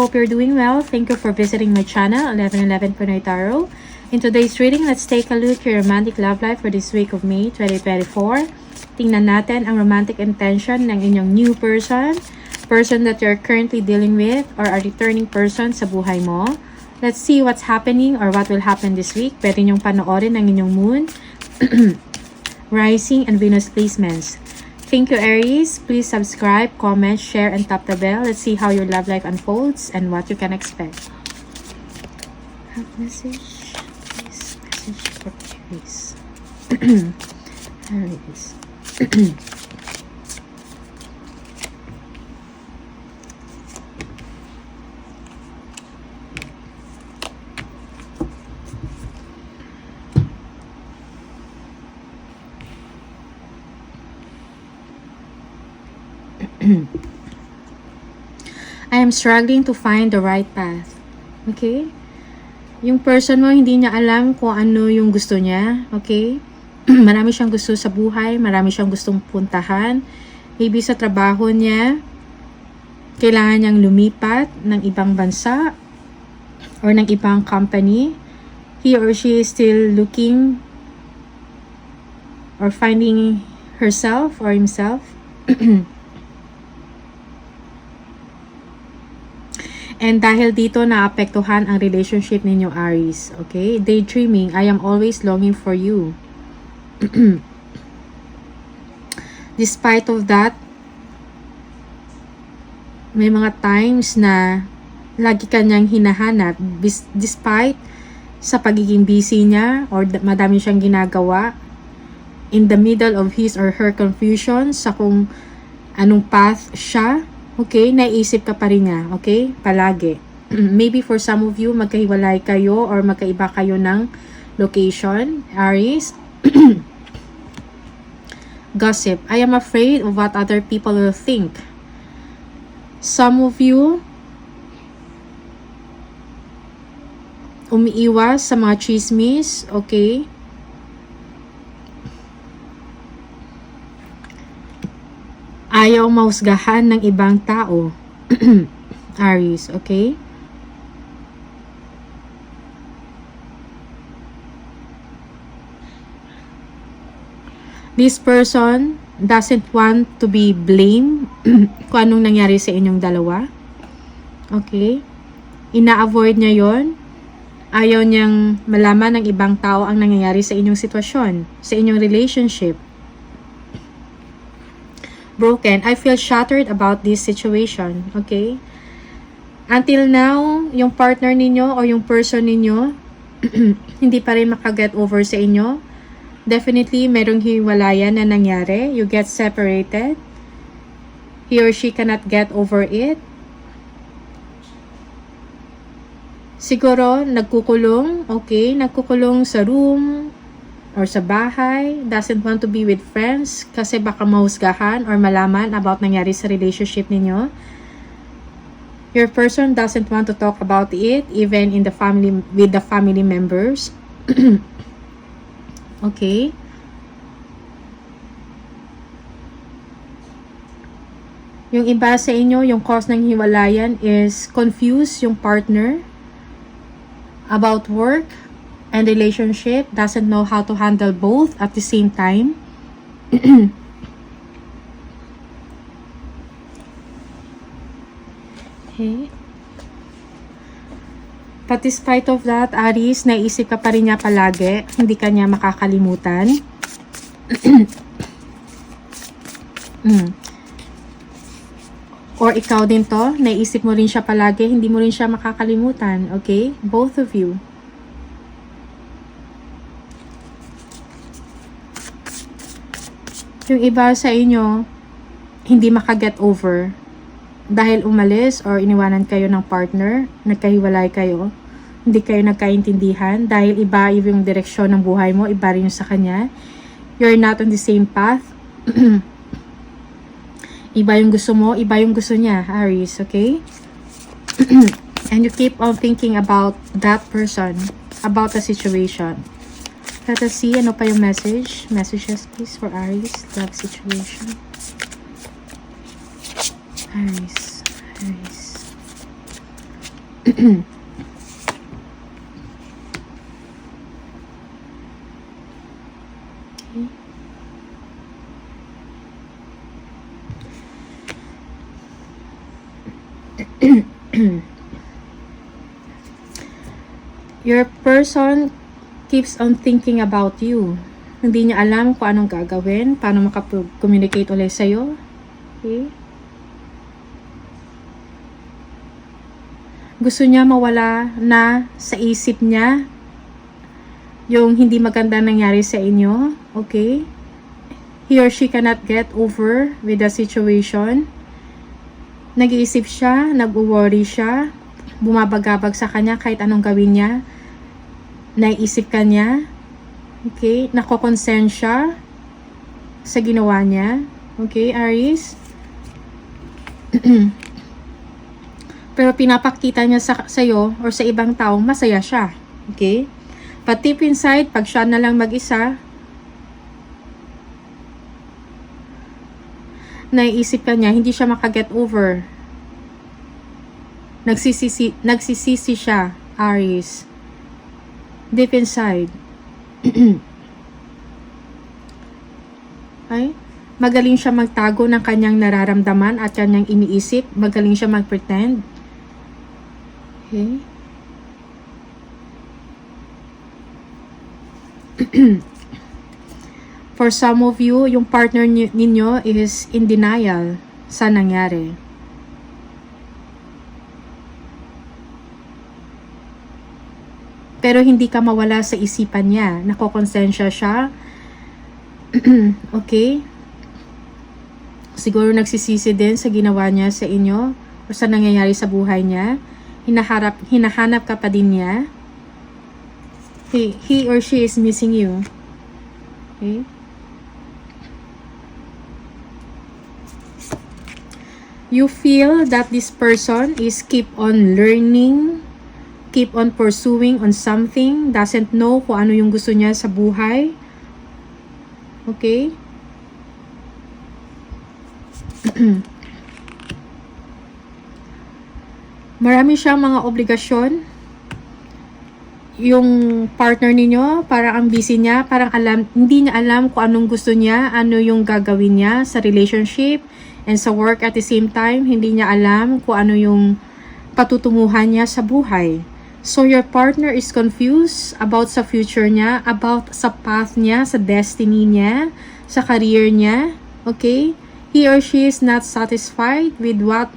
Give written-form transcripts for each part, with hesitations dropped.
hope you're doing well. Thank you for visiting my channel, 1111 Pinoy Tarot. In today's reading, let's take a look at your romantic love life for this week of May 2024. Tingnan natin ang romantic intention ng inyong new person that you're currently dealing with, or a returning person sa buhay mo. Let's see what's happening or what will happen this week. Pwede niyong panoorin ang inyong moon, rising, and Venus placements. Thank you, Aries. Please subscribe, comment, share, and tap the bell. Let's see how your love life unfolds and what you can expect. Have message. Please message for Aries. Aries. I am struggling to find the right path. Okay? Yung person mo, hindi niya alam kung ano yung gusto niya. Okay? Marami siyang gusto sa buhay, marami siyang gustong puntahan. Maybe sa trabaho niya, kailangan niyang lumipat ng ibang bansa or ng ibang company. He or she is still looking or finding herself or himself. And dahil dito naapektuhan ang relationship ninyo, Aries. Okay? Daydreaming, I am always longing for you. Despite of that, may mga times na lagi kanyang hinahanap despite sa pagiging busy niya or madami siyang ginagawa, in the middle of his or her confusion sa kung anong path siya. Okay, naisip ka pa rin niya, okay? Palagi. Maybe for some of you, magkahiwalay kayo or magkaiba kayo ng location, Aries. Gossip. I am afraid of what other people will think. Some of you, umiiwas sa mga chismis, okay? Ayaw mahusgahan ng ibang tao. Aries, okay? This person doesn't want to be blamed kung anong nangyari sa inyong dalawa. Okay? Ina-avoid niya yon. Ayaw niyang malaman ng ibang tao ang nangyayari sa inyong sitwasyon, sa inyong relationship. Broken. I feel shattered about this situation. Okay? Until now, yung partner ninyo o yung person ninyo hindi pa rin makaget over sa inyo. Definitely, merong hiwalayan na nangyari. You get separated. He or she cannot get over it. Siguro, nagkukulong. Okay? Nagkukulong sa room or sa bahay, doesn't want to be with friends kasi baka mahusgahan or malaman about nangyari sa relationship ninyo. Your person doesn't want to talk about it even in the family, with the family members. Okay? Yung iba sa inyo, yung cause ng hiwalayan is confused yung partner about work and relationship, doesn't know how to handle both at the same time. Okay. But despite of that, Aries, naisip ka pa rin niya palagi. Hindi ka niya makakalimutan. Or ikaw din to, naisip mo rin siya palagi. Hindi mo rin siya makakalimutan. Okay? Both of you. Yung iba sa inyo, hindi makaget over dahil umalis or iniwanan kayo ng partner, nagkahiwalay kayo, hindi kayo nagkaintindihan dahil iba yung direksyon ng buhay mo, iba rin yung sa kanya. You're not on the same path. Iba yung gusto mo, iba yung gusto niya, Aries, okay? And you keep on thinking about that person, about the situation. Let us see, ano pa yung message? Messages, please, for Aries. Love situation. Aries. Your person keeps on thinking about you. Hindi niya alam kung anong gagawin, paano makapag-communicate ulit sa'yo. Okay? Gusto niya mawala na sa isip niya yung hindi maganda nangyari sa inyo. Okay? He or she cannot get over with the situation. Nag-iisip siya, nag-worry siya, bumabagabag sa kanya kahit anong gawin niya. Naiisip ka niya. Okay? Nako-concern siya sa ginawa niya. Okay, Aries? Pero pinapakita niya sa'yo or sa ibang tao, masaya siya. Okay? But deep inside, pag siya na lang mag-isa, naiisip ka niya, hindi siya makaget over. Nagsisisi siya, Aries. Deep inside. Okay? Magaling siya magtago ng kanyang nararamdaman at kanyang iniisip. Magaling siya mag-pretend. Okay? For some of you, yung partner ninyo is in denial sa nangyari. Pero hindi ka mawala sa isipan niya. Nakokonsensya siya. Okay? Siguro nagsisisi din sa ginawa niya sa inyo o sa nangyayari sa buhay niya. Hinahanap ka pa din niya. He or she is missing you. Okay? You feel that this person is keep on learning, keep on pursuing on something, doesn't know kung ano yung gusto niya sa buhay. Okay? Marami siyang mga obligasyon. Yung partner ninyo, parang ang busy niya, parang hindi niya alam kung anong gusto niya, ano yung gagawin niya sa relationship and sa work at the same time. Hindi niya alam kung ano yung patutunguhan niya sa buhay. So your partner is confused about sa future niya, about sa path niya, sa destiny niya, sa career niya. Okay? He or she is not satisfied with what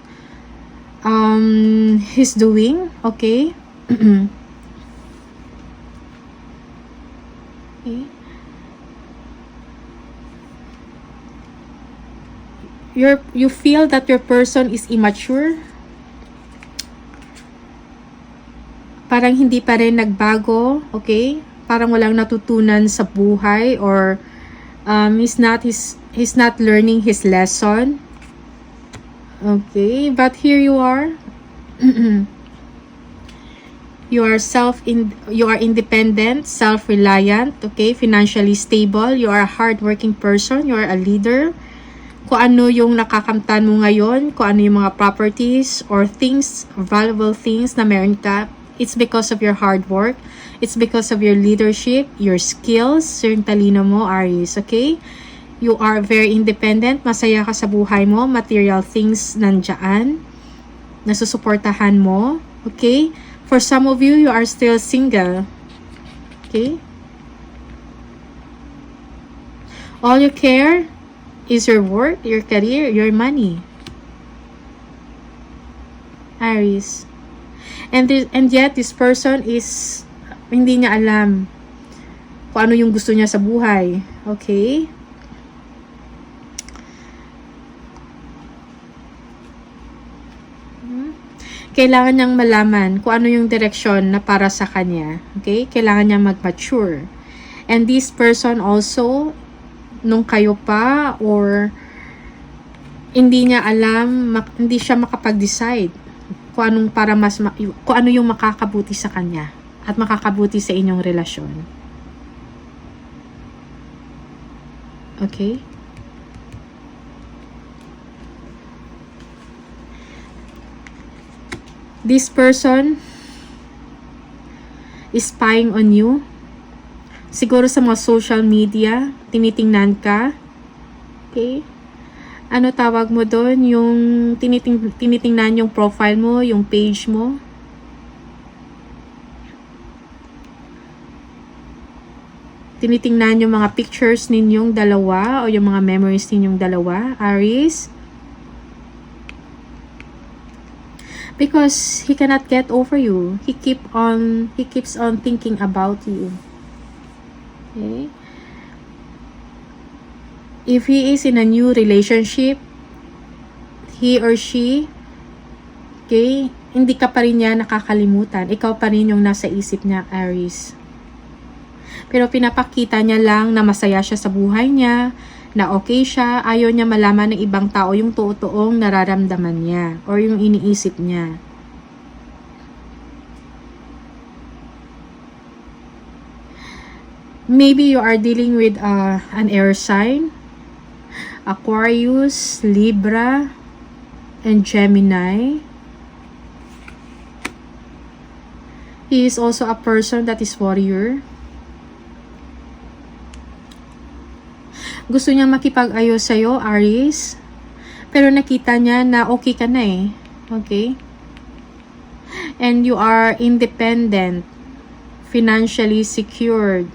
he's doing. Okay? Okay. You feel that your person is immature. Parang hindi pa rin nagbago, okay? Parang walang natutunan sa buhay or he's not learning his lesson. Okay, but here you are. You are independent, self-reliant, okay? Financially stable, you are a hardworking person, you are a leader. Kung ano yung nakakamtan mo ngayon, kung ano yung mga properties or things, valuable things na meron ka, it's because of your hard work. It's because of your leadership, your skills, yung talino mo, Aries, okay? You are very independent, masaya ka sa buhay mo, material things nandyan, nasusuportahan mo, okay? For some of you, you are still single, okay? All you care is your work, your career, your money, Aries. And yet, this person is, hindi niya alam kung ano yung gusto niya sa buhay. Okay? Kailangan niyang malaman kung ano yung direksyon na para sa kanya. Okay? Kailangan niyang mag-mature. And this person also, nung kayo pa, or hindi niya alam, hindi siya makapag-decide kung ano yung makakabuti sa kanya at makakabuti sa inyong relasyon. Okay? This person is spying on you. Siguro sa mga social media, tinitingnan ka. Okay? Ano tawag mo doon? Yung tinitingnan yung profile mo, yung page mo. Tinitingnan yung mga pictures ninyong dalawa o yung mga memories ninyong dalawa, Aries. Because he cannot get over you. He keeps on thinking about you. Okay? If he is in a new relationship, he or she, okay, hindi ka pa rin niya nakakalimutan. Ikaw pa rin yung nasa isip niya, Aries. Pero pinapakita niya lang na masaya siya sa buhay niya, na okay siya, ayaw niya malaman ng ibang tao yung totoong nararamdaman niya or yung iniisip niya. Maybe you are dealing with an air sign, Aquarius, Libra, and Gemini. He is also a person that is warrior. Gusto niya makipag-ayos sa'yo, Aries. Pero nakita niya na okay ka na eh. Okay? And you are independent, financially secured,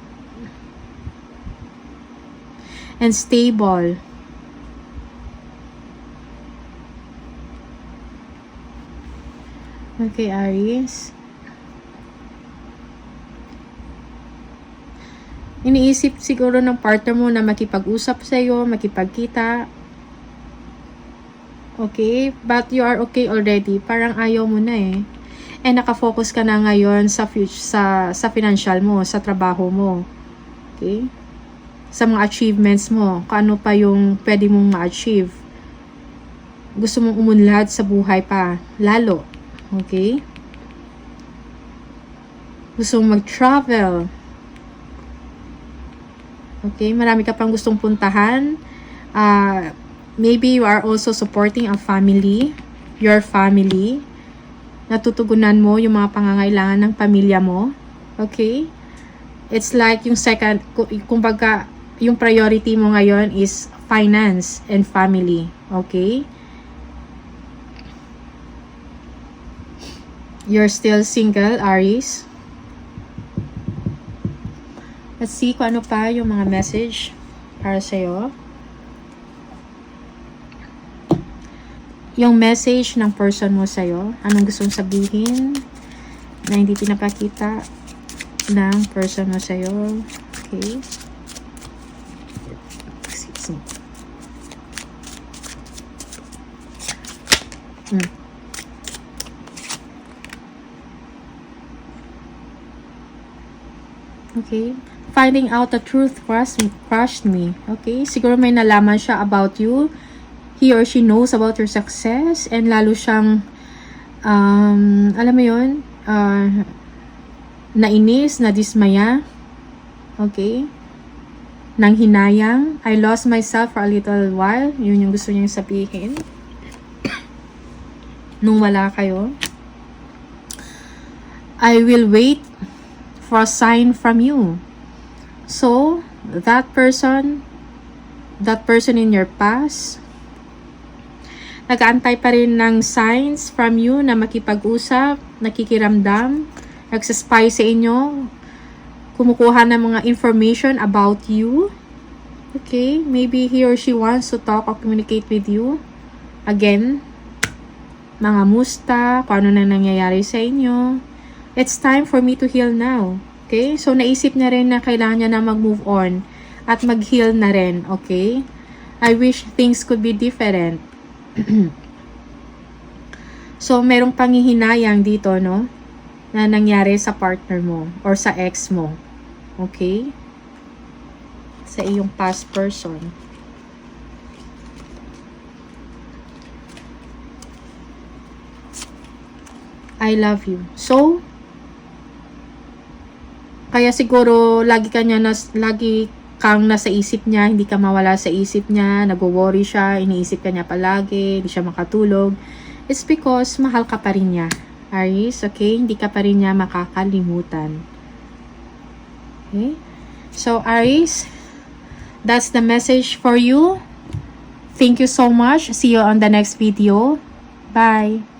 and stable. Okay, Aries. Iniisip siguro ng partner mo na makipag-usap sa iyo, makipagkita. Okay? But you are okay already. Parang ayaw mo na eh. And nakafocus ka na ngayon sa financial mo, sa trabaho mo. Okay? Sa mga achievements mo. Kung ano pa yung pwede mong ma-achieve. Gusto mong umunlad sa buhay pa. Lalo. Okay? Gusto mong mag-travel. Okay, marami ka pang gustong puntahan. Maybe you are also supporting a family, your family. Natutugunan mo yung mga pangangailangan ng pamilya mo. Okay? It's like yung second, kumbaga, yung priority mo ngayon is finance and family. Okay? You're still single, Aries. Let's see kung ano pa yung mga message para sa'yo. Yung message ng person mo sa'yo. Anong gustong sabihin na hindi pinapakita ng person mo sa'yo. Okay. Excuse me. Okay. Finding out the truth crushed me. Okay? Siguro may nalaman siya about you. He or she knows about your success. And lalo siyang, alam mo yun, nainis, nadismaya. Okay? Nang hinayang. I lost myself for a little while. Yun yung gusto niyang sabihin. Nung wala kayo. I will wait for a sign from you. So, that person in your past, nag-aantay pa rin ng signs from you na makipag-usap, nakikiramdam, nagsaspy sa inyo, kumukuha ng mga information about you. Okay, maybe he or she wants to talk or communicate with you. Again, mga musta, kung ano na nangyayari sa inyo. It's time for me to heal now. Okay? So, naisip niya rin na kailangan niya na mag-move on at mag-heal na rin. Okay? I wish things could be different. So, merong panghihinayang dito, no? Na nangyari sa partner mo or sa ex mo. Okay? Sa iyong past person. I love you. So, kaya siguro lagi kang nasa isip niya, hindi ka mawala sa isip niya, nagwo-worry siya, iniisip ka niya palagi, hindi siya makatulog. It's because mahal ka pa rin niya. Aries, okay? Hindi ka pa rin niya makakalimutan. Okay? So, Aries, that's the message for you. Thank you so much. See you on the next video. Bye.